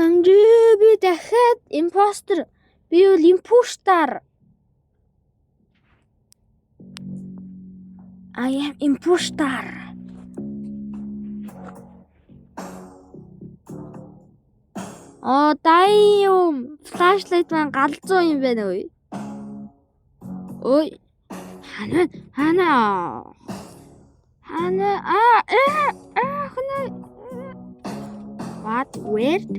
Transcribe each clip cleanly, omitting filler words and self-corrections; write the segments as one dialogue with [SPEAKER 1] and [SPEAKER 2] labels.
[SPEAKER 1] Амжи би дахиад импостер. Би бол импустер. I am imposter. Дай юм. Flashlight маань галзуу юм байна уу? Ой. Хана. What weird?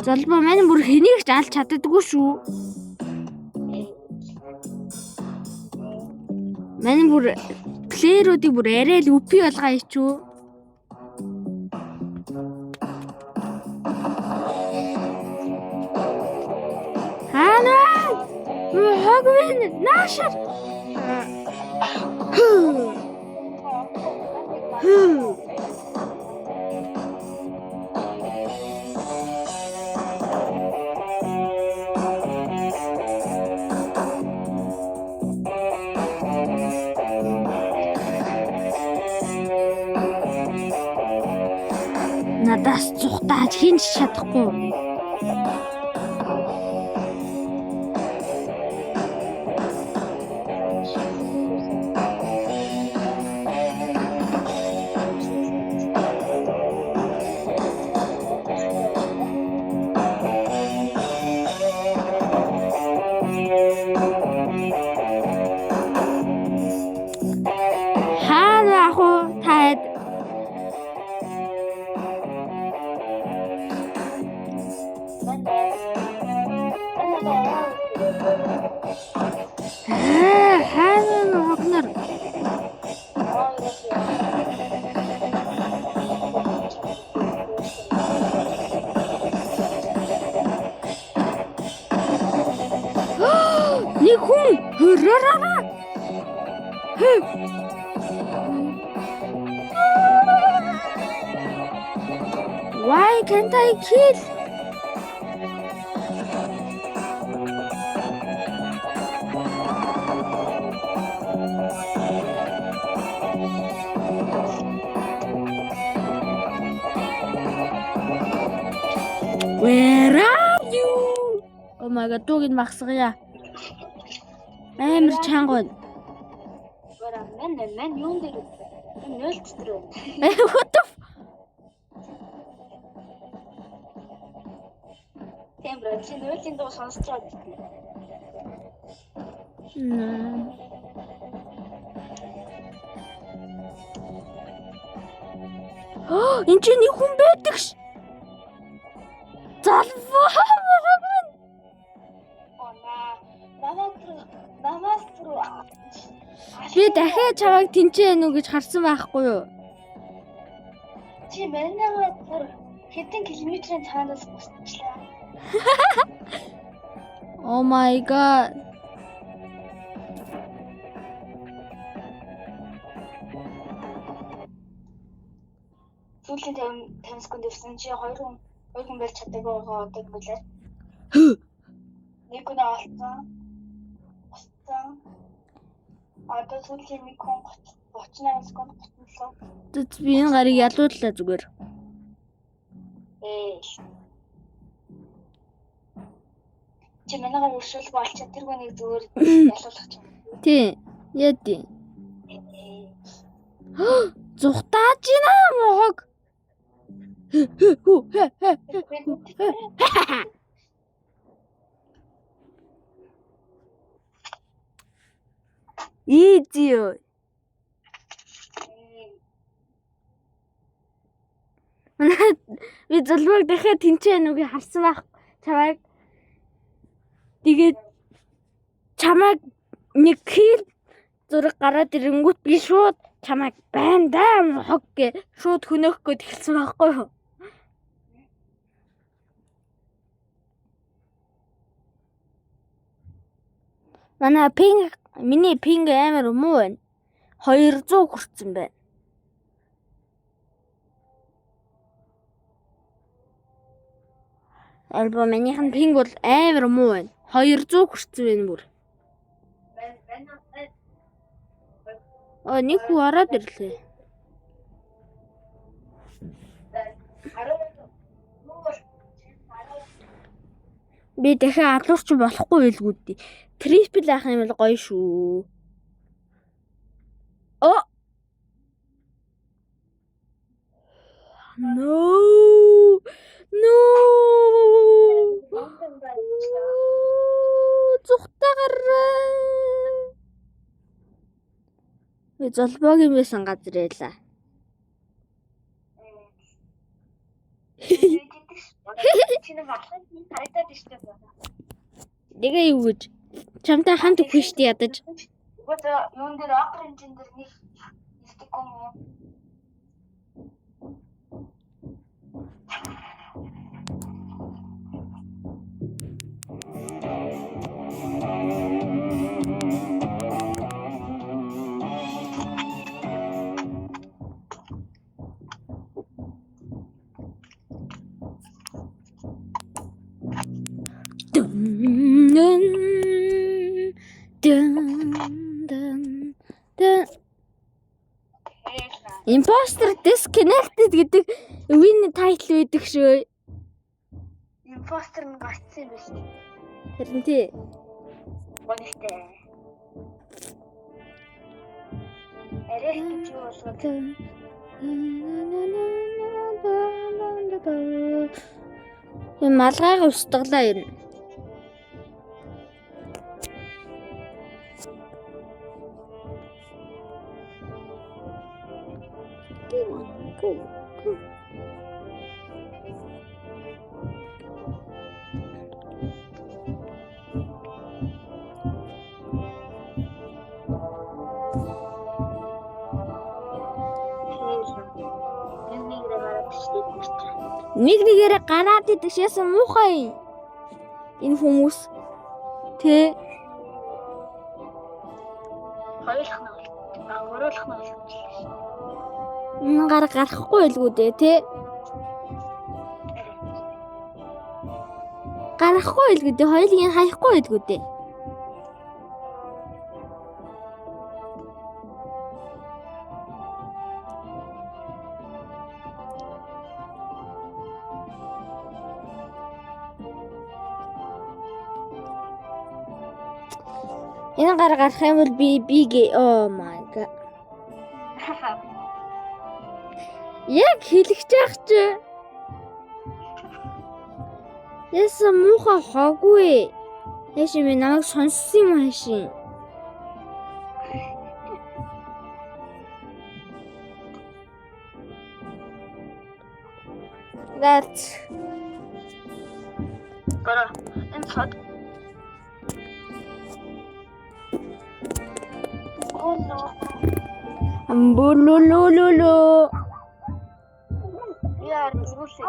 [SPEAKER 1] Залбаа маань бүр хэнийг ч алж чаддаггүй шүү. Манай бүр плееруудыг бүр арай л үпи болгоо ичүү. Хана! Хогвин наашаа. Надаас зүхтааж хинч чадахгүй. Why can't I kill? Where are you? Oh my god, туг ин махсгая. Амар чангууд.
[SPEAKER 2] Мен юун дээр нөл дотор.
[SPEAKER 1] What the
[SPEAKER 2] Тийм бро, чи нөлийн дуу сонсож байгаа.
[SPEAKER 1] Энд чинь нэг хүн байдаг ш. Залваа. Би дахиад чамайг тэнцээ нү гэж харсан байхгүй юу?
[SPEAKER 2] Чи манайгаа бүр хэдэн километрийн цаанаас босчихлаа.
[SPEAKER 1] Oh my god.
[SPEAKER 2] Сүүлийн 50 секунд явсан чи 2 хүн барьж чадаагүй байгаа одоо мөлөө. Нэг хүн олцсон. Одоо сүүлийн нэг хүн 38 секунд гоцлоо.
[SPEAKER 1] Тэд би энэ гарыг ялууллаа зүгээр.
[SPEAKER 2] Чи манайгаа өршөөл болчих тэр хүнийг зүгээр ялуулах чинь.
[SPEAKER 1] Тий. Яди. Зүхтааж гинэ мохог. Easy. Би залбаг дахиад тэнцээ нүг харсан байх. Чамайг тэгээд чамайг нэг хил зураг гараад ирэнгүүт би шууд чамайг байна даа мохог гэ шууд хөнөөх гээд хэлсэн байхгүй юу? Миний пинг амар муу байна. 200 хүрсэн байна. Альбом минийхэн пинг бол амар муу байна. 200 хүрсэн байна бүр. Нэг хүү ороод ирлээ. Би дахиад алуурч болохгүй байлгүй дээ. Трипл ах юм бол гоё шүү. Оо. No. Зүхтагаар. Би золбоогийн байсан газар ялаа.
[SPEAKER 2] Чиний махлын тарайтаад штэ байна.
[SPEAKER 1] Тэгээ юу гэж чамтай хамт өгөх штэ ядаж.
[SPEAKER 2] Гот юун дээр оперын чин дээр нэг стиком юм.
[SPEAKER 1] Imposter disconnected гэдэг win title байдаг шүү.
[SPEAKER 2] Импостер нь гацсан юм биш.
[SPEAKER 1] Харин тий.
[SPEAKER 2] Бодиштэй. Арай гэж юу болов?
[SPEAKER 1] Малгайгаа устгалаа юм. Нэг нэгээрээ гараад идэх шээсэн муухай. Энэ хүмүүс тэ
[SPEAKER 2] хоёулах нь мөрөөлөх нь
[SPEAKER 1] энэ гар гарахгүй байлгүй дээ тэ. Гарахгүй байлгүй дээ. Хоёулын хаяхгүй байлгүй дээ. Энэ гар гарах юм бол би oh my god. Яг хэлчихэж яах чи. Яса муухай хоггүй. Яши минь намайг сонссон юм хаашийн. That's
[SPEAKER 2] Гара энэ сод.
[SPEAKER 1] Амбулулулулу.
[SPEAKER 2] Яар зүрхээ.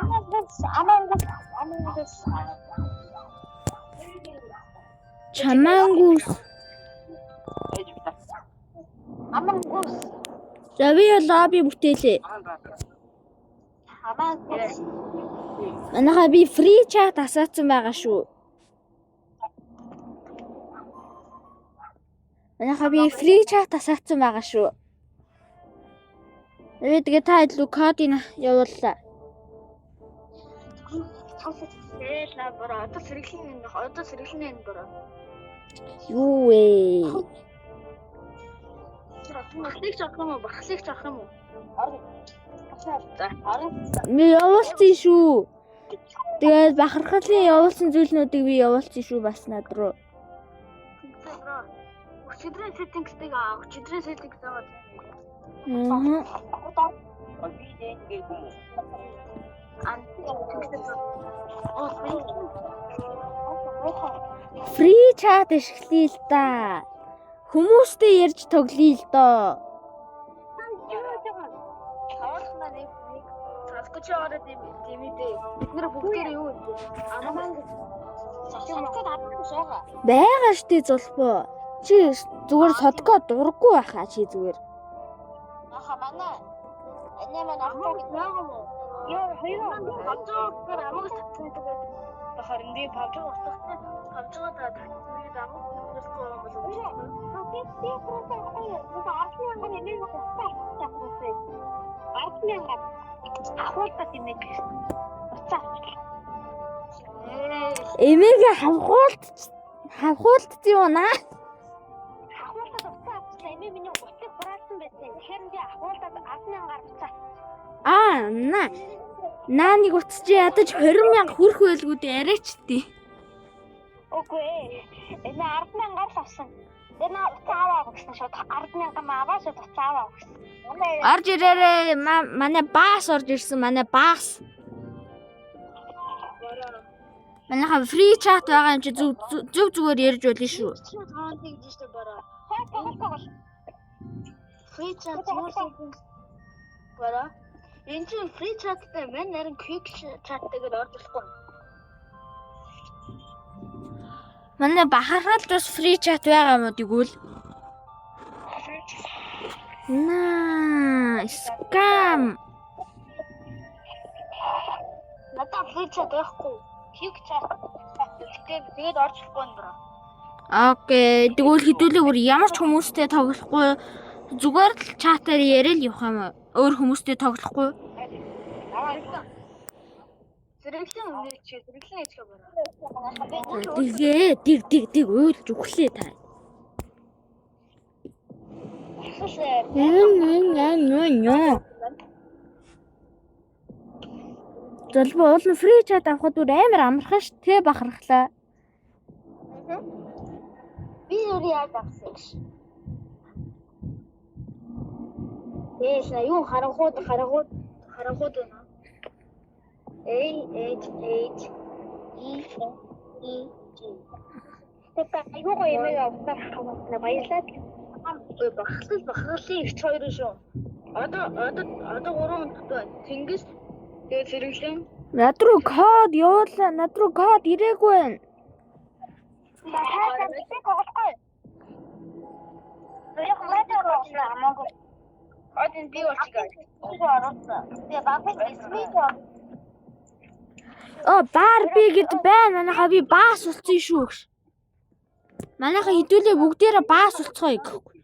[SPEAKER 2] Амангус.
[SPEAKER 1] Чамангус.
[SPEAKER 2] Амангус.
[SPEAKER 1] За би лобби бүтээлээ.
[SPEAKER 2] Амангус.
[SPEAKER 1] Манайхаа би free chat асаацсан байгаа шүү. Манайхаа би free chat асаацсан байгаа шүү. Тэгээ та илүү кодыг явууллаа.
[SPEAKER 2] Ла бара одоо сэргэлэн энэ бара.
[SPEAKER 1] Юу вэ?
[SPEAKER 2] Бахлыг жаах юм уу?
[SPEAKER 1] Би явуулсан шүү. Тэгээд бахархлын явуулсан зүйлнүүдийг би явуулсан шүү бас над руу.
[SPEAKER 2] Өчигдрийн сеттингстэй аваад.
[SPEAKER 1] Free chat ашиглая л да. Хүмүүстэй ярьж тоглоё л доо. Байгаа штэ зулбоо. Чи зүгээр содкоо дурггүй байхаа чи зүгээр.
[SPEAKER 2] Манай энэ маань яа хоёроо хажуугаар амгаас татсан гэдэг харин ди павжгаа устгахтай павжгаа та татсан амг устгахгүй юм болов уу? Тийм просто хоёр нэг артлын ангар нэлээд татсан. Артлын ангар ахуултаа тийм нэг уцаа.
[SPEAKER 1] Эмээгээ хавхуулт юу наа?
[SPEAKER 2] Ахуултад уцаа авчихсан. Эмээ миний утыг хураасан байсан. Тэгэхээр би ахуултад 10,000 гаргацсан.
[SPEAKER 1] Нэг утас чи ядаж 20,000 хүрэх байлгүй дээ арайч тий.
[SPEAKER 2] Үгүй ээ. Эмээ 10,000 гарч авсан. Тэгээ наа уцаа аваа гэсэн шууд 10,000 аваа шууд уцаа аваа гэсэн.
[SPEAKER 1] Орж ирээрээ манай баас орж ирсэн манай баас. Манайха фри чат байгаа юм чи зүг зүгээр ярьж болно шүү.
[SPEAKER 2] Таан тэгж штэ бараа. Хаа. Фри чат юу бараа. Энэ чинь фри чаттай мэн нарийн квик чаттайг орж ирэхгүй.
[SPEAKER 1] Манай бахархалд бас фри чат байгаа юм уу тэгвэл? Скам.
[SPEAKER 2] Надад фри чат байхгүй. Квик чат. Тэгээд орж ирэхгүй юм браа.
[SPEAKER 1] Окей, тэгвэл хэдүүлээ бүр ямар ч хүмүүстэй тоглохгүй зүгээр л чатаар яриад явах юм уу? Өөр хүмүүстэй тоглохгүй.
[SPEAKER 2] Зэрэглэн өмнө чи зэрэглэн ээжгээ бараа.
[SPEAKER 1] Dig уйлж өглөө та. Залбаа уул нь фри чат авахд бүр амар амархан ш тэ бахархлаа.
[SPEAKER 2] Би юу яаж авсан гэж. Ээш юу харангууд байна. AHE Тэпэ айгуу эмээ авсан хамаатна баярлалаа. Ой бахархлын ихч хоёр шүү. Одоо 3 өдөр байна. Тэнгис тэгээд зэрэглэн
[SPEAKER 1] Над руу код явуулаа. Над руу код ирээгүй байна.
[SPEAKER 2] Один би болчихгоо. Тэгээ багт
[SPEAKER 1] Барби гэд байна. Манайха би баас болцсон шүү гэж. Манайха хэдүүлээ бүгдээрээ баас болцгоё гэхгүй.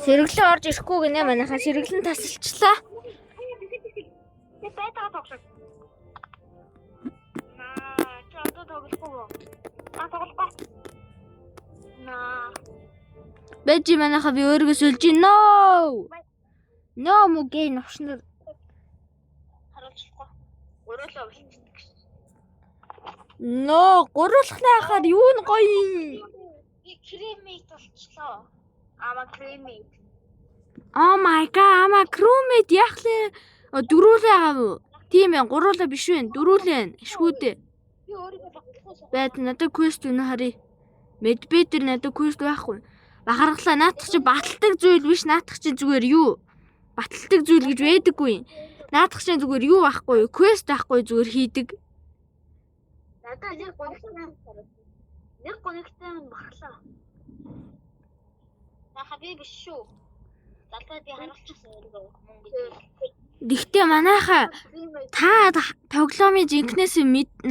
[SPEAKER 1] Сэргэлэн орж ирэхгүй гинэ манайха сэргэлэн тасалчлаа.
[SPEAKER 2] Байтаа тоглох.
[SPEAKER 1] Бэжи манайха би өөрийгөө сүлж нөө. Нөө мөгий навшнаар
[SPEAKER 2] Харуулчихгүй. Гуруулаа болчихсон.
[SPEAKER 1] нөө гуруулахнаа хахаар юу н гоё.
[SPEAKER 2] Би кремейт болчихлоо. Ама кремейт.
[SPEAKER 1] Oh my god, ама крумэд яхлаа дөрүүлээ байгаа юу? Тийм ээ, гуруулаа биш вэ? Дөрүүлээ. Ишгүүдээ.
[SPEAKER 2] Би өөрийгөө багтахгүй.
[SPEAKER 1] Байд надад квест үнэ харъя. Медбедэр надад квест байхгүй. Бахархлаа наадах чи баталдаг зүйл биш, наадах чи зүгээр юу? Баталдаг зүйл гэж байдаггүй. Наадах чи зүгээр юу байхгүй юу? Квест байхгүй зүгээр хийдэг.
[SPEAKER 2] Надад нэг гонхтой бахарлаа. Нааха би биш шүү. Залбаа би харуулчихсан өөрийгөө мөнгө.
[SPEAKER 1] Гэхдээ манайха та тоглоомын жинкнээс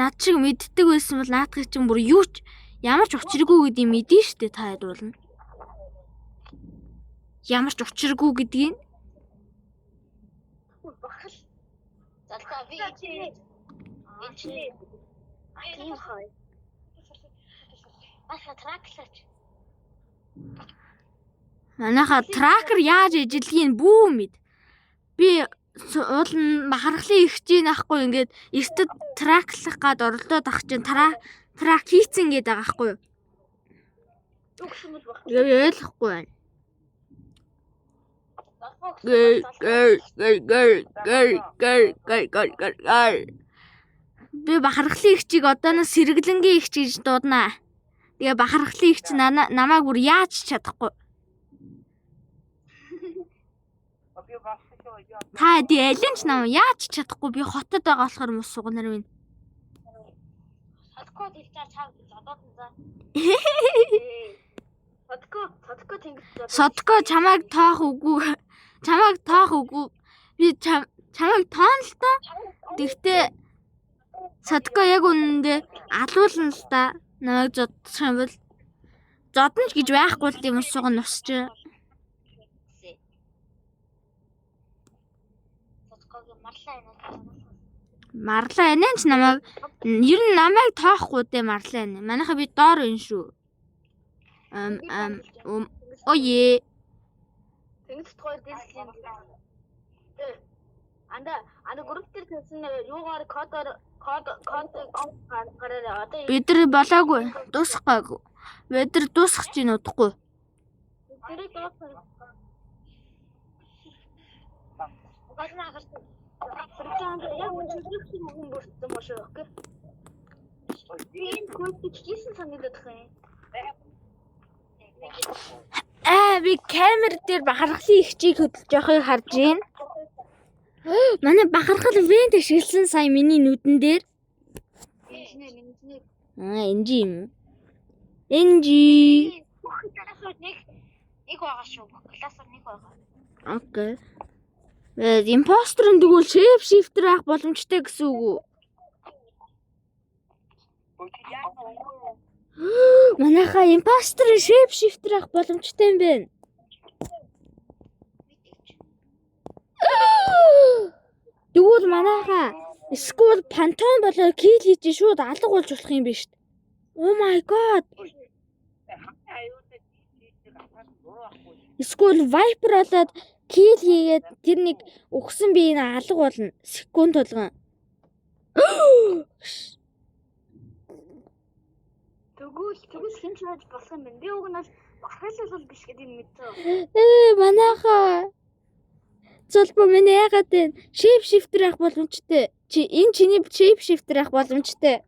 [SPEAKER 1] над шиг мэддэг байсан бол наадах чинь бүр юу ч ямар ч учиргүй гэдгийг мэдэн штэ та ядуулна. Ямар ч учиргүй гэдгийг
[SPEAKER 2] Бахал. Залбаа би энэ тийм хай. Аха траклаач.
[SPEAKER 1] манайха тракер яаж ижилгийг бүү мэд. Би уул нь бахархлын ихчийн ахгүй ингээд эртэд траклах гад оролдоод ах чинь трак хийцэн гээд байгаа ахгүй юу?
[SPEAKER 2] Үгшмэл баг.
[SPEAKER 1] Ойлгохгүй байна. Би бахархлын ихчийг одооноос сэргэлэнгийн ихч гэж дууднаа. Тэгээ бахархлын ихч намайг бүр яаж чадахгүй. Та ди алинч нам яаж чадахгүй би хотод байгаа болохоор мус сугнаар минь.
[SPEAKER 2] Садко дэлчээр чав одоод нь за. Садко тэнгис.
[SPEAKER 1] Содко чамайг тоох үгүй. Чамайг тоох үгүй. Би чамайг тоон л тоо. Тэгтээ Садко яг үнэндээ алуулна л да. Намайг зодчих юм бол зодно ч гэж байхгүй л юм суг нь усч.
[SPEAKER 2] Садкогийн марлаа энэ.
[SPEAKER 1] Марлаа энэ ч намайг ер нь намайг тоохгүй дээ марлаа энэ. Манайха би доор энэ шүү. Ое.
[SPEAKER 2] Тэнгис хоёр дээслийн. Анда групп дээр тавьсан юугаар кодоор гараараа одоо
[SPEAKER 1] Бид нар болоогүй. Дуусахгүй. Бид нар дуусгах чинь удахгүй.
[SPEAKER 2] тэрийг дуусгах. Гаднаа гарсан. Тэрчээнд яг үнэхээр хүн бүрдсэн мөн шүү. Окей. Энэ контекстийн санагдах юм.
[SPEAKER 1] Би камер дээр бахархлын ихчийг хөдөлж явахыг харж байна. Манай бахархал вент шилсэн сая миний нүдэн дээр.
[SPEAKER 2] Инженер.
[SPEAKER 1] Энжи юм. Энжи.
[SPEAKER 2] Нэг байгаа шүү. Классаар нэг байгаа.
[SPEAKER 1] Окей. Импостер нь тэгвэл шеф шифтер авах боломжтой гэсэн үг үү? Манайха импостер шеф шифтер авах боломжтой юм байна. Тэгвэл манайха скул пантон болоо кил хийж шууд алга болж болох юм биш үү? Oh my god. Скул вайпер болоод кил хийгээд тэр нэг өгсөн биеийг алга болно. Секунд болгон.
[SPEAKER 2] Тэгвэл хин ч яаж болох юм бэ? Би уг нь бахархал биш гэдэг нь мэдсэн.
[SPEAKER 1] Манайха золбо минь яагаад вэ? Shape shifter авах боломжтой. Энэ чиний shape shifter авах боломжтой.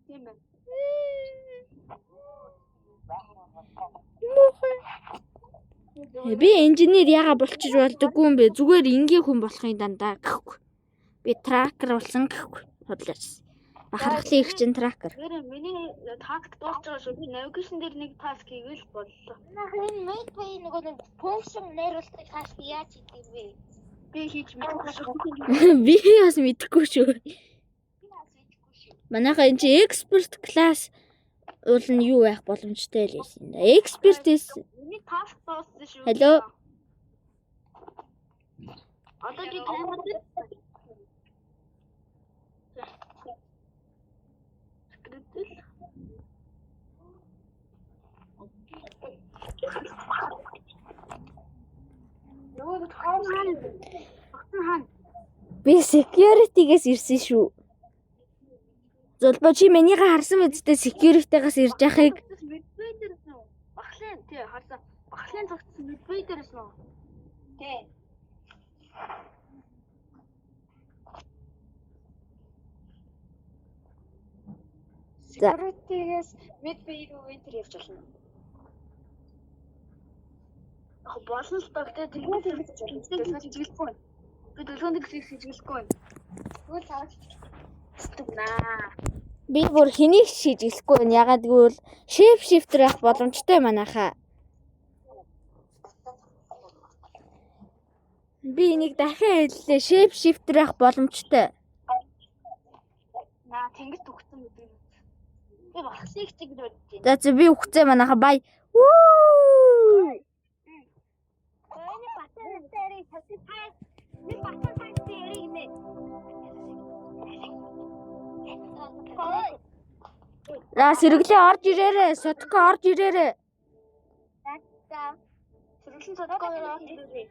[SPEAKER 2] Тийм ээ.
[SPEAKER 1] Би инженер яага болчих болдоггүй юм бэ? Зүгээр энгийн хүн болохын дандаа гэхгүй. Би тракер болсон гэхгүй. Хотлооч. Бахархлын их чин тракер.
[SPEAKER 2] Тэр миний такт дуусч байгаа шүү. Би навигашн дээр нэг таск хийгээл боллоо. Энэ мэдвэ нөгөө нэг функшн нэрүүлдэг таск яаж хийх юм бэ? Би хийж мэдэхгүй шүү.
[SPEAKER 1] Би бас мэдэхгүй шүү. Манайха энэ чи expert class уул нь юу байх боломжтой л юм да. Expert-с
[SPEAKER 2] Миний таск дууссан шүү.
[SPEAKER 1] Hello.
[SPEAKER 2] Одоо би камер дээр
[SPEAKER 1] би security-гээс ирсэн шүү. Золбо чи минийгээ харсан мэдтэй security-гаас ирж яхахыг
[SPEAKER 2] Бахлын тий харсан. Бахлын цагтсан мэдвэ дээрээс нөө. Тий. Security-гээс мэдвэ рүү enter явж болно. Болсон л тогтой тэгэлгүй. Би дэлгөөнд хийжгэлгүй. Тэгвэл цааш ступнаа.
[SPEAKER 1] би бүр хэнийг шийдэлэхгүй байна. Ягаад гэвэл shape shifter авах боломжтой манайха. Би нэг дахиад хэллээ shape shifter авах боломжтой.
[SPEAKER 2] Наа тэнгис төгсөн гэдэг. Би бахлыг чиг л бодож байна.
[SPEAKER 1] За би үхцээ манайха бай.
[SPEAKER 2] Эний батарей дээр тавьсан. Би батарей дээр ирнэ.
[SPEAKER 1] Сэргэлээ орж ирээрээ. Сотко орж ирээрээ.
[SPEAKER 2] Сэргэлэн содгоор орж ирээ.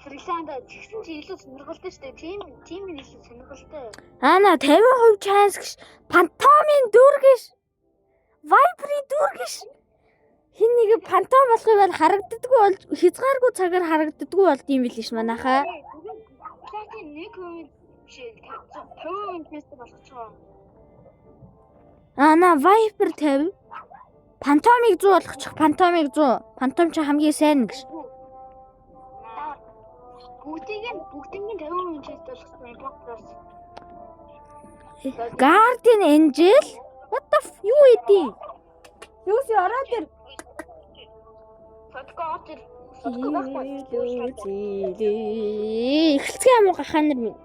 [SPEAKER 2] Сэргэлэнд тэгсэн чи илүү сонирхолтой шүү дээ. Тийм илүү сонирхолтой.
[SPEAKER 1] Ана 50% chance гэж фантомын дүр гэж. Viper-ийн дүр гэж. Хин нэг фантом болохыг бол харагддаггүй бол хязгааргүй цагаар харагддаггүй болд юм билээ ш манайхаа.
[SPEAKER 2] Тэгсэн нэг хүн биш 50% тест болгочихоо.
[SPEAKER 1] Ана Viper 50. Фантомыг 100 болгочих. Фантомыг 100. Фантом ч хамгийн сайн гэж.
[SPEAKER 2] Бүгдийн 50% тест болгосон импортерс.
[SPEAKER 1] Guardian Angel? What the юу эдий? Юуси ороод ир.
[SPEAKER 2] Содгоор
[SPEAKER 1] Эхэлцгээ юм уу гахаа нар минь.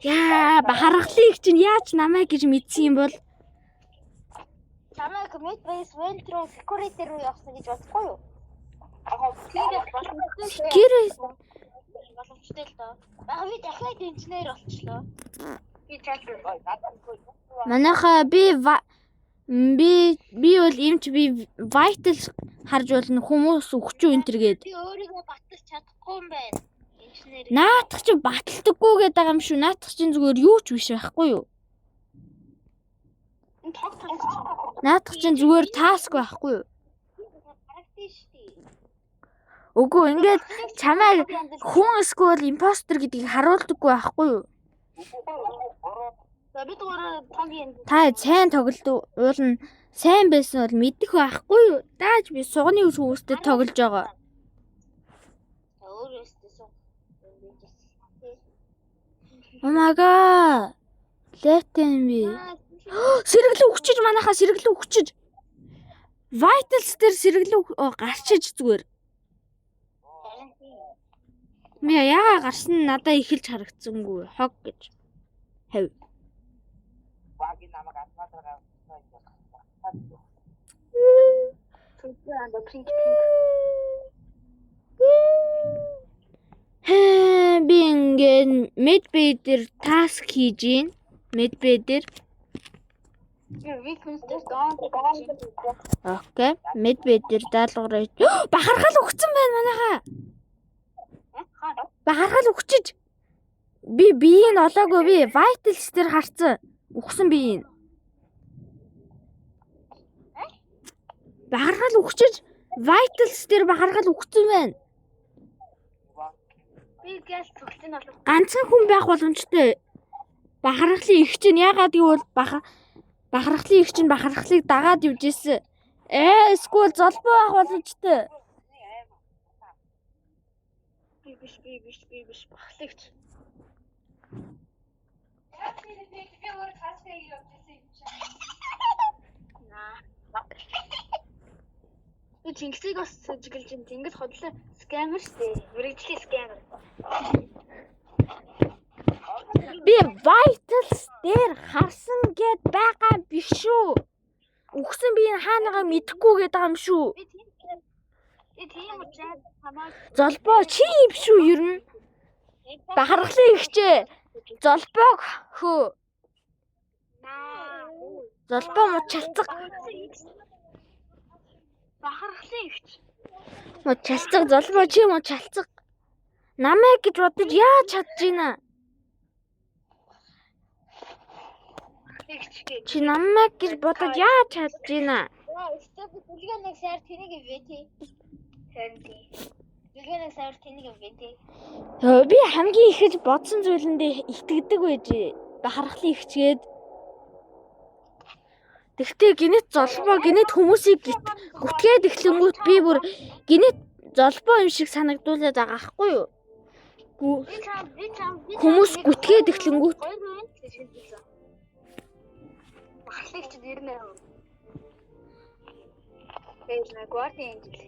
[SPEAKER 1] Яа, бахархлыг чинь яаж намайг гэж мэдсэн юм бол?
[SPEAKER 2] Чамайг Midway Ventro Security руу явсан гэж бодохгүй юу? Тэгээд боломжтой боломжтой л доо. Бага би дахиад инженер болчихлоо. Би чалбар.
[SPEAKER 1] Манайхаа би бол эмч би vital харж болно хүмүүс өгчүү энэ төргээд.
[SPEAKER 2] Би өөрийгөө батлах чадахгүй юм байна. Инженер.
[SPEAKER 1] Наадах чи баталдаггүй гэдэг байгаа юм шүү. Наадах чинь зүгээр юу ч биш байхгүй юу?
[SPEAKER 2] Энэ тог тог.
[SPEAKER 1] Наадах чинь зүгээр task байхгүй юу?
[SPEAKER 2] Практик шүү.
[SPEAKER 1] Үгүй ингээд чамайг хүн эсвэл импостер гэдгийг харуулдаггүй байхгүй юу?
[SPEAKER 2] За бид гурав тогийн
[SPEAKER 1] Та сайн тоглолт уулна. Сайн байсан бол мэдэх байхгүй юу? Дааж би сугны хүмүүстэй тоглож байгаа.
[SPEAKER 2] өөрөөсөө суу.
[SPEAKER 1] Oh my god. Летэн би. Сэргэлэн өгчөж манайхаа сэргэлэн өгчөж. Vitals дээр сэргэлэн гарчиж зүгээр. Мя яага гарсан нь надад эхэлж харагдсангүй хог гэж. Хав.
[SPEAKER 2] Багийн намайг атмадраа гавсан. Пинк.
[SPEAKER 1] Би ингээд Medbay дээр task хийж гин. Medbay дээр. Окей. Medbay дээр даалгавраа. Бахархал өгсөн байна манайхаа. Бахархал өгчөж. Би биеийг олоогүй би Vitals дээр харцсан. Өгсөн биеийг. Бахархал өгчөж Vitals дээр бахархал өгсөн байна.
[SPEAKER 2] Би газ цогцын болов.
[SPEAKER 1] Ганцхан хүн байх боломжтой. Бахархлын их чинь яагаад гэвэл бахархлын их чинь бахархлыг дагаад явж ирсэн. Эсвэл золбоо байх боломжтой.
[SPEAKER 2] Би биш бахлагч. Би Чингисийг бас зөвжиглж юм. Чингис хотлоо скамер штэ. Мэргэжлийн скамер.
[SPEAKER 1] Би Vitals дээр харсан гэд байгаа биш шүү. Өгсөн би энэ хаанагаа мэдэхгүй гэдэг юм шүү.
[SPEAKER 2] Би тийм учраас хамаа
[SPEAKER 1] Золбоо чи юм шүү ер нь. Бахархлын ихчээ. Золбоог хөө. Золбоо мод чалцаг.
[SPEAKER 2] бахархлын ихч.
[SPEAKER 1] Мод чалцаг золбоо чи мод чалцаг. Намайг гэж бодож яаж чадж ийна?
[SPEAKER 2] Ихч гэж.
[SPEAKER 1] Чи намайг гэж бодож яаж чадж ийна?
[SPEAKER 2] Степ бүлгэн нэг сар тэнийг юм бэ тий. Хэнди. Бүлгэн нэг сар тэнийг юм бэ тий.
[SPEAKER 1] Би хамгийн ихэж бодсон зүйлэндээ итгэдэг байж. Бахархлын ихчгээд. Тэгтээ гинэт золбоо гинэт хүмүүсийг гүтгээд эхлэнгүүт би бүр гинэт золбоо юм шиг санагдуулаад байгаа хгүй юу? Хүмүүс гүтгээд эхлэнгүүт
[SPEAKER 2] Бахархлагч нэрнээ.Ээж на гвардийн ангил.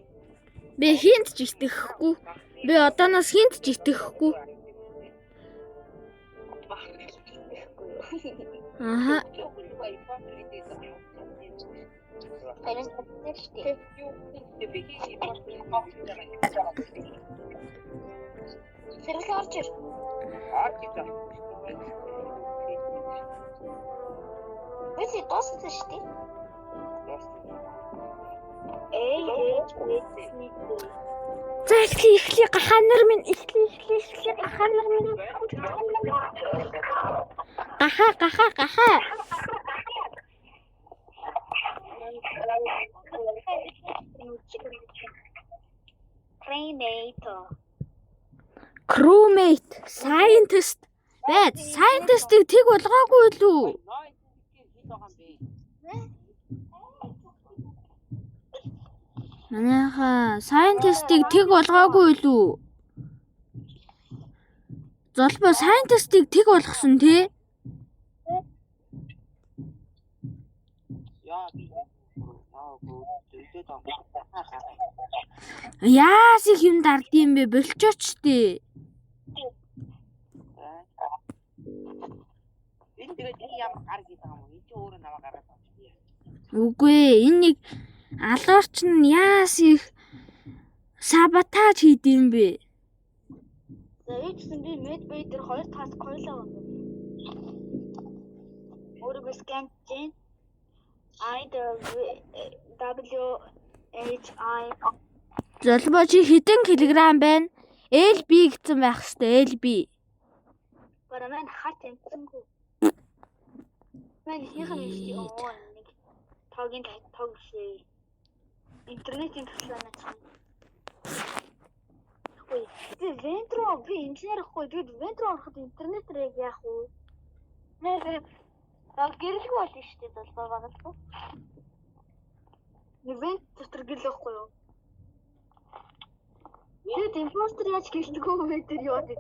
[SPEAKER 1] би хинт ч итгэхгүй. Би одооноос хинт ч итгэхгүй. Аха.
[SPEAKER 2] Сэрэл орж ир. Үгүй тосч штий.
[SPEAKER 1] За эхлэе гахаанар минь эхлэе гахаанар минь. Гаха. Crewmate, scientist. Бэд, scientist-ийг тэг болгоогүй лүү? Манайхаа scientist-ийг тэг болгоогүй лүү? Золбоо scientist-ийг тэг болгосон тий? Яас их юм дардсан бэ? Болчооч тээ.
[SPEAKER 3] Энэ тэгээд ямар гар гэдэг юм уу? Энд чи өөрөө намайг гараад авчих.
[SPEAKER 1] Үгүй ээ, энэ нэг алуурч нь яас их саботаж хийдэм бэ?
[SPEAKER 2] За ээжсэн би медбей дээр 2 таск хоёлаа байна. Өөрөөр скан чин IWHI
[SPEAKER 1] Золбоо чи хэдэн килограмм байна? LB гэсэн байх хэвээр LB.
[SPEAKER 2] Bara мен хат тэнцэнгүй. Мен хийх юм шиг нэг тогийн тог шээ. Интернетийн төслөөс чинь. Ой, вентро би инженер ахгүй. Би вентро ороход интернетрээ яах вэ? Нэр гэрэлгүй бол шүү дээ золбоо багтгүй. Вент дотор гэлэхгүй юу? Тэд импостер яаж гэлдэггүй вэ тэр юу гэдэг.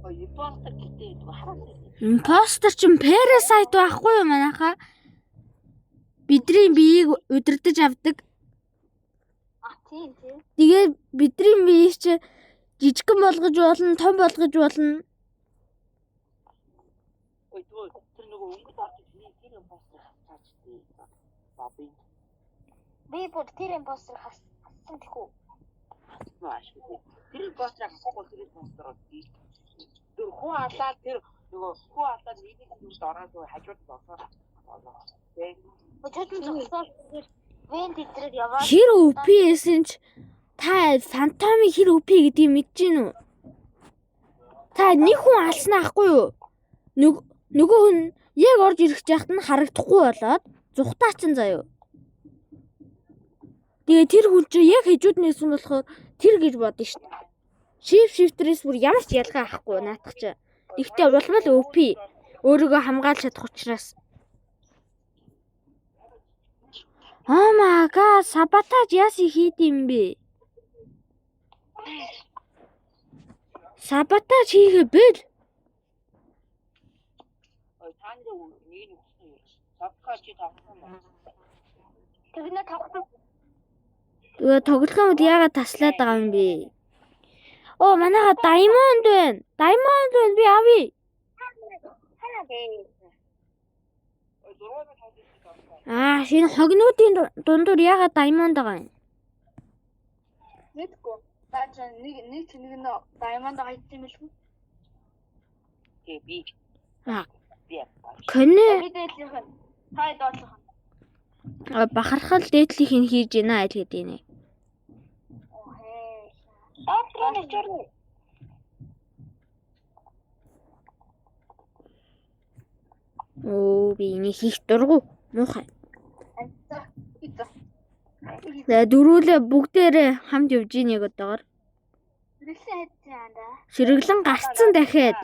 [SPEAKER 3] Импостер гэдэг хараа.
[SPEAKER 1] Импостер чинь парасайт байхгүй юу манайхаа? Бидний биеийг удирдах авдаг.
[SPEAKER 2] Тийм.
[SPEAKER 1] Тэгээд бидний биеийг чи жижигхэн болгож болно, том болгож болно.
[SPEAKER 3] Ой тэр нөгөө өнгөд орж тэр импостер хацаачдээ. Баби.
[SPEAKER 2] Би бүр тэр импостер хасан тэхүү.
[SPEAKER 3] Маш үү. Тэр импостер хасахгүй тэр импостер одоо тэр хуу алаад тэр нөгөө хуу алаад нэг юмд ороод хажууд босоод тэг.
[SPEAKER 2] Өчигдөр зогсоод вент идрээд яваад
[SPEAKER 1] Хэр OP-сэн ч та фантомын хэр OP гэдгийг мэдэж гин үү? Та нэг хүн алсан аахгүй юу? Нөгөө хүн яг орж ирэх жахт нь харагдахгүй болоод зүхтаачин заяа. Тэгээ тэр хүн чинь яг хажууд нээсэн болохоор тэр гэж бодно шүү дээ. Shifter-ээс бүр ямар ч ялгаа авахгүй наадах чи. Гэхдээ улмал OP өөрийгөө хамгаалж чадах учраас. Oh my god, саботаж яас хийд юм бэ? Саботаж хийгээ бэл.
[SPEAKER 3] Ой таанд нэг үгүй. Сабкач тавсан байна.
[SPEAKER 2] тэгнэ тавсан.
[SPEAKER 1] Тэгээ тоглоомд яагаад таслаад байгаа юм бэ? Оо манайха diamond байна. Diamond байна би авъя.
[SPEAKER 3] Ой дөрөв тавсан.
[SPEAKER 1] Шинэ хогнуудын дундуур яагаад diamond байгаа юм?
[SPEAKER 2] Мэдгүй. Бааж нэг тэнэг нь diamond хайцсан билгүй.
[SPEAKER 3] Тэг би. Би.
[SPEAKER 1] Кэнэ
[SPEAKER 2] Би дээдлийнх нь хай доотлох.
[SPEAKER 1] бахархал дээдлийг нь хийж гинэ айл гэдэг нэ.
[SPEAKER 2] Аатрын чорны.
[SPEAKER 1] Оо би энийг хийх дургу. Муухай. За дөрүүлээ бүгдээрээ хамт явж ийн яг одоогор.
[SPEAKER 2] Хэрэгсэн хэдсэн анда.
[SPEAKER 1] Ширэглэн гарцсан дахиад.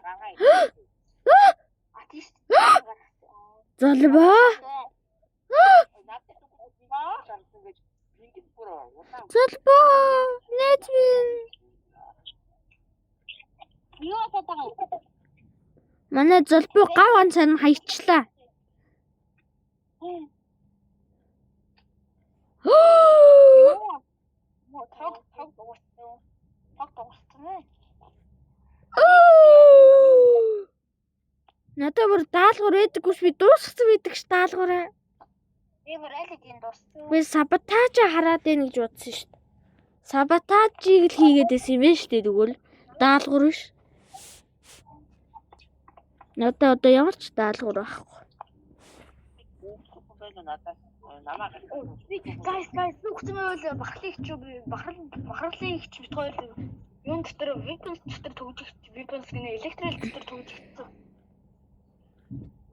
[SPEAKER 2] Атист.
[SPEAKER 1] Золбоо. Золбоо. Нэтвин.
[SPEAKER 2] Юу татаа?
[SPEAKER 1] Манай золбоо гав ганцаар нь хаягчлаа.
[SPEAKER 2] Тог дууссан.
[SPEAKER 1] Надад бүр даалгавар байдаггүйс би дуусгацсан байдаг ш даалгавраа.
[SPEAKER 2] Би мөрөлөгийн дууссан.
[SPEAKER 1] Би саботаж хараад байна гэж бодсон ш. Саботажийг л хийгээд байсан юм байна ш тэгвэл даалгавар биш. Надад одоо ямар ч даалгавар байхгүй.
[SPEAKER 2] Guys, нүгтмэвэл бахарлыг чи бахарлын их бит хоёр юм дотор weapons дотор төгжих weapons гэнэ electrical дотор төгжигдсэн.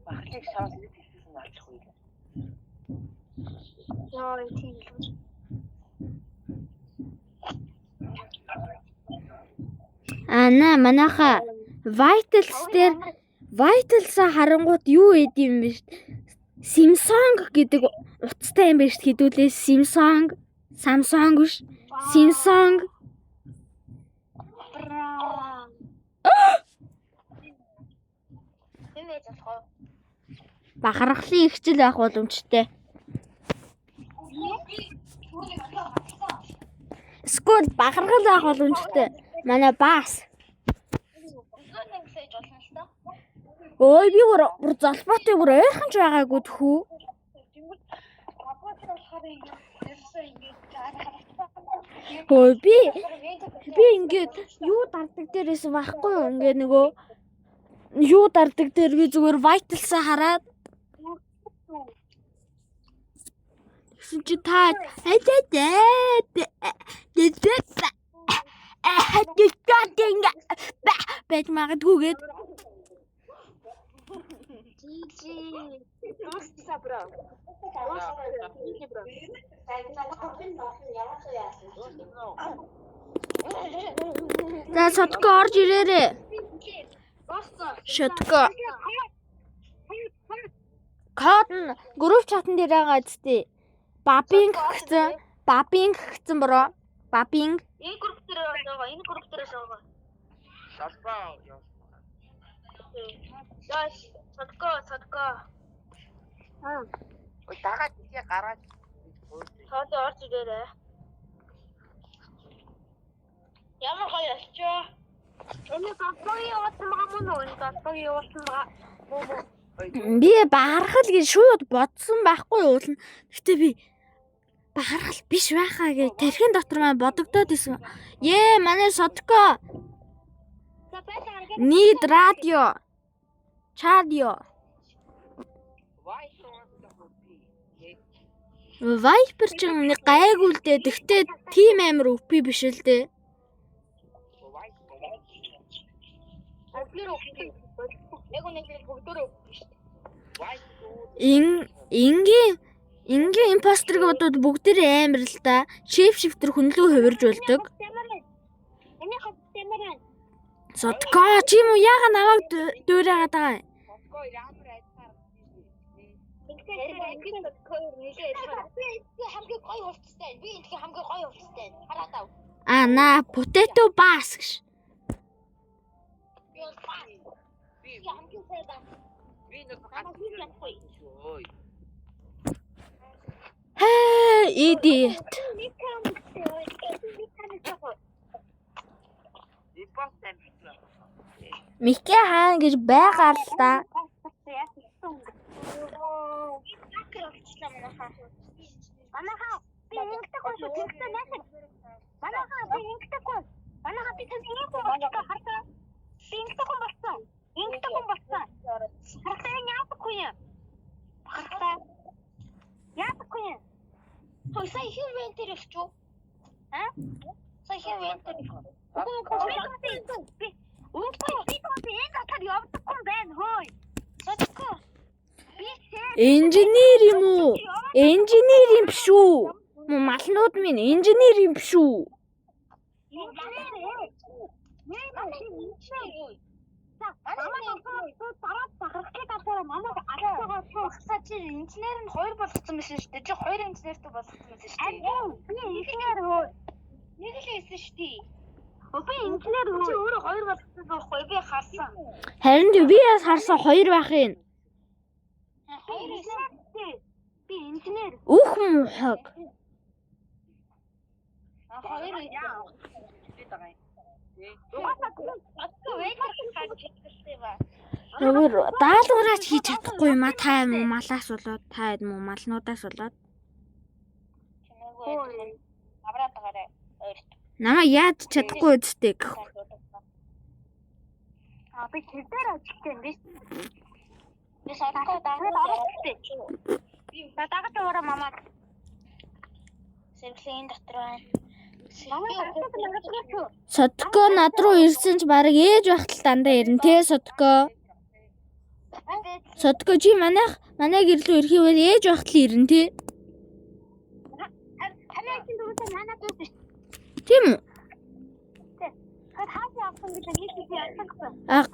[SPEAKER 3] Бахарлыг шаас нэг хийсэн алчих уу.
[SPEAKER 2] Яа, тийм л.
[SPEAKER 1] Ана манайха Vitals-а харангуут юу эд юм бэ ш. Samsung гэдэг утастай юм байна ш хэдүүлээ Samsung биш. Samsung. Бахархлын ихчил байх боломжтой. Скул бахархал авах боломжтой. Манай бас. Ой би бүр золботой бүр ойрхон ч байгаагүй тхүү. Ой би ингээд юу дардаг дээрээс байхгүй юу? Ингээ нөгөө юу дардаг дээр би зүгээр Vitals-аа хараад тэгсэн чи та бэж магадгүйгээд за сотко орж ирээрээ. Шотко. Код нь групп чатан дээр байгаа зү. Бабинг гэсэн бро. Бабинг.
[SPEAKER 2] Энэ групп дээр байгаа. Энэ групп дээрээс байгаа.
[SPEAKER 3] Салбаа яа.
[SPEAKER 2] Яаш, садко.
[SPEAKER 3] Ой дагаад тийгээ гараад
[SPEAKER 2] Хаад орж ирээрээ. Ямар гоё болчихоо. Энэ гапоги явуулсан байгаа мөн үү? Энэ гапоги явуулсан байгаа.
[SPEAKER 1] Би бахархал гэж шууд бодсон байхгүй юу? Гэтэ би бахархал биш байхаа гэж тархин дотор маань бодогдоод исэн. Манай сотко. Need радио. Чадио. Viper ч нэг гайгүй л дээ. Тэгтээ тим амир өвпи биш л дээ. Ингийн импостерыг бодоод бүгдээрээ амир л да. Шифтер хүнлүү хувирж болдог. Сотко чи юм уу яага намайг дуурайгаад байгаа юм?
[SPEAKER 3] Сотко ямар айдсаар
[SPEAKER 2] би хамгийн гоё хувцастай. Би энэ хамгийн гоё хувцастай. Хараад ав.
[SPEAKER 1] На potato бас гэж.
[SPEAKER 3] би хамгийн сайдаа. Би нэг хатгүй.
[SPEAKER 1] Idiot. Микки хаан гэж байгаа л та.
[SPEAKER 2] Манайхаа би ингэдэггүй шүү. Тэгсэн найсан. Манайхаа би ингэдэггүй. Манайхаа би тэгсэн ингэдэггүй хартаа. Би ингэдэггүй болсон. Хартаа яахгүй юм. Хартаа. Яахгүй юм. Той сая хин вентер ихчүү. Сая хин вентер. Би энэ явдаггүй байна хөөе. Сотко.
[SPEAKER 1] Инженер юм уу? Инженер юм биш үү? Малнууд минь инженер юм биш үү?
[SPEAKER 2] Инженер нь хоёр болгоцсон байсан шүү дээ. Чи хоёр инженертэй болгоцсон байсан шүү дээ. Би инженер хөө. Нэг л байсан шүү дээ. Би инженер хөө. Чи өөрөө хоёр болгоцсон байхгүй би харсан.
[SPEAKER 1] Харин би яас харсан хоёр байх юм.
[SPEAKER 2] Хоёр инженер. Би инженер.
[SPEAKER 1] Үх мухаг.
[SPEAKER 2] Хоёр яа.
[SPEAKER 3] би байгаа юм.
[SPEAKER 1] Өөр даалгавраач хийж чадахгүй юм а та юм уу малаас болоод та юм уу малнуудаас болоод
[SPEAKER 2] авраад байгаарай.
[SPEAKER 1] намаа яаж чадахгүй үстэй гэх.
[SPEAKER 2] Би тэр ажилттай юм биш. Би садко дагаад өрөө мамаа. Сэрглийн дотор байна.
[SPEAKER 1] Сотко над руу ирсэн ч баг ээж багтал дандаа ирнэ те сотко. Сотко чи манай гэрлүү ирэхийвэл ээж багтал ирнэ те. Тийм үү?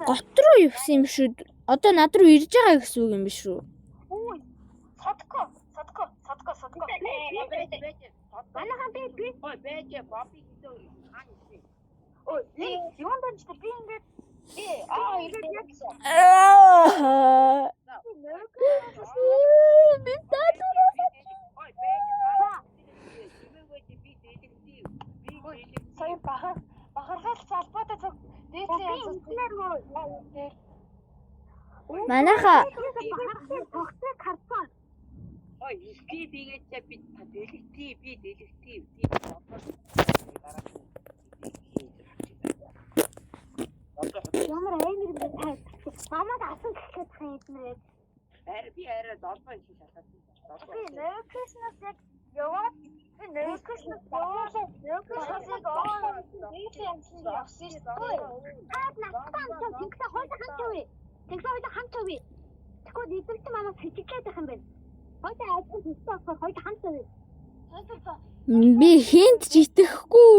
[SPEAKER 1] Гот руу явсан юм шүү. Одоо над руу ирж байгаа гэсэн үг юм биш үү?
[SPEAKER 2] Сотко.
[SPEAKER 3] Манайхаа би ой бэж баби хийдэг хаана чи.
[SPEAKER 2] Ой, юунд байж би ингээд
[SPEAKER 1] Би
[SPEAKER 3] ой бэж
[SPEAKER 2] Бахархал залбаатай цог дээдлийн янз инженер мөн.
[SPEAKER 1] Манайха
[SPEAKER 2] Тогтыг харсан.
[SPEAKER 3] Ой, ихтэй бигээд би дэлгэхтий, би дэлгэхтий.
[SPEAKER 2] Ямар амар юм бэ? Намайг асан гэхэд хань эднэрээ.
[SPEAKER 3] Би арай долбоо их шалгасан.
[SPEAKER 2] Би нөөкснэс яг яваад нөөкснэс явсан шүү. Таад настан тэгсэн хойлоо хантавь. Тэгвэл эдэрч мамаа физиклээд байх юм байна. Хойлоо ажил хийсэн хойлоо хантавь.
[SPEAKER 1] би хинт ч итгэхгүй.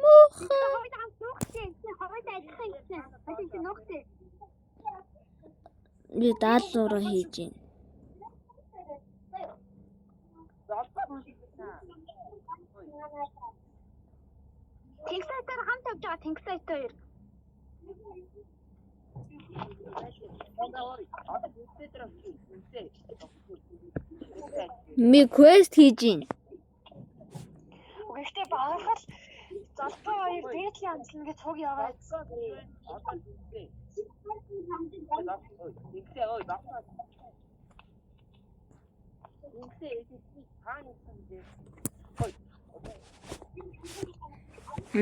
[SPEAKER 1] Муха.
[SPEAKER 2] Хойлоо хамт нөхцөө. Хойлоо ажиллах юм чинь. Хойлоо нөхцөө.
[SPEAKER 1] Би даалгавраа хийж байна.
[SPEAKER 2] Тэнгисайтаар хамт явж байгаа тэнгисайт хоёр.
[SPEAKER 1] Би квест хийж байна.
[SPEAKER 2] Гэхдээ баахал залбаа хоёр дээдлийн амжилт гэж цуг яваад.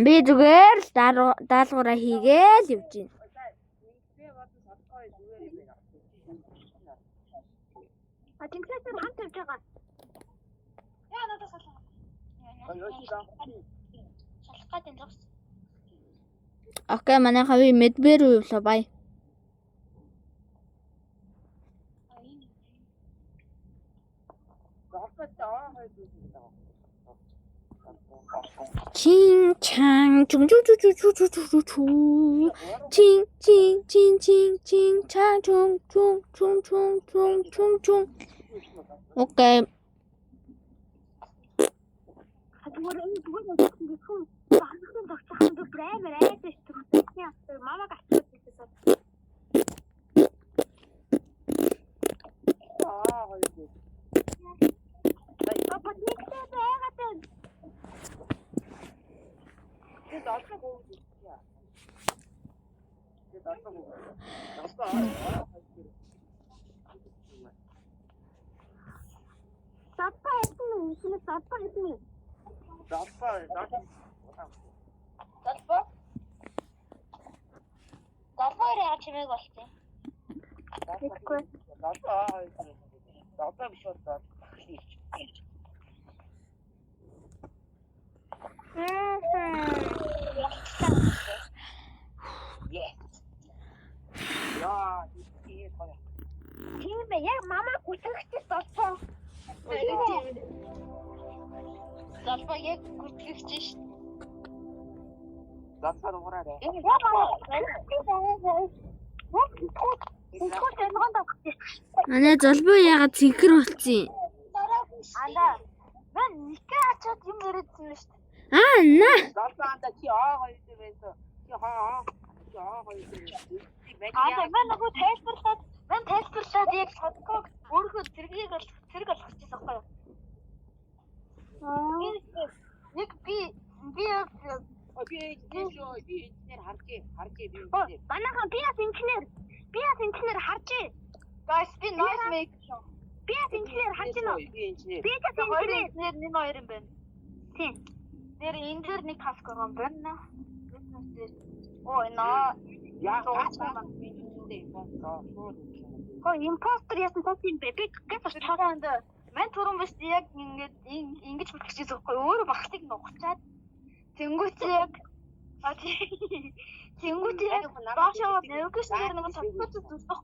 [SPEAKER 1] Би зүгээр л даалгавраа хийгээл явж байна.
[SPEAKER 2] Тэнгисайтаар хамт явж байгаа. Яа надад салах. Салах гэдэг юм.
[SPEAKER 1] Окей, манайха би медбэр уйлаа бай. Чин чан чун чун чун чун чун чун чун чун чин чин чин чин чин чан чун чун чун чун чун чун чун. Окей.
[SPEAKER 2] Залбаар яаж чимээг болчих. Тийм ээ, яг мамаа гүтгэж залбаа. Залбаа яг гүтгэж ш.
[SPEAKER 3] Залбаа нуураарай.
[SPEAKER 1] Манай залбуу яагаад цэнхэр болцсон юм?
[SPEAKER 2] Анда. Мен никээ ачаад юм яриадсан шүү дээ.
[SPEAKER 1] На.
[SPEAKER 3] Залбаанда чи хоёр дээр байсан. Чи хоёр дээр.
[SPEAKER 2] Мен нөгөө тайлбарлаад яг содгог өөрөө зэрэг олчихсан байхгүй юу? Нэг би инженер харж би. Манайхан биас инженер харж. Guys, би noise make show. Биас инженер харж байна уу? Биас инженер нэг хоёр юм байна. Тийм. Тэр инженер нэг таск орон байна. Ой, наа.
[SPEAKER 3] Яа,
[SPEAKER 2] импостер ясан тас юм бэ? Би гэвч чараанд мен түрүүн биш яг ингэж бүтгэж байгаа байхгүй өөрөө багтыг нугачаад тэнгуүт яг доошоо нөвгөөс нэг цогцолж зүсэхгүй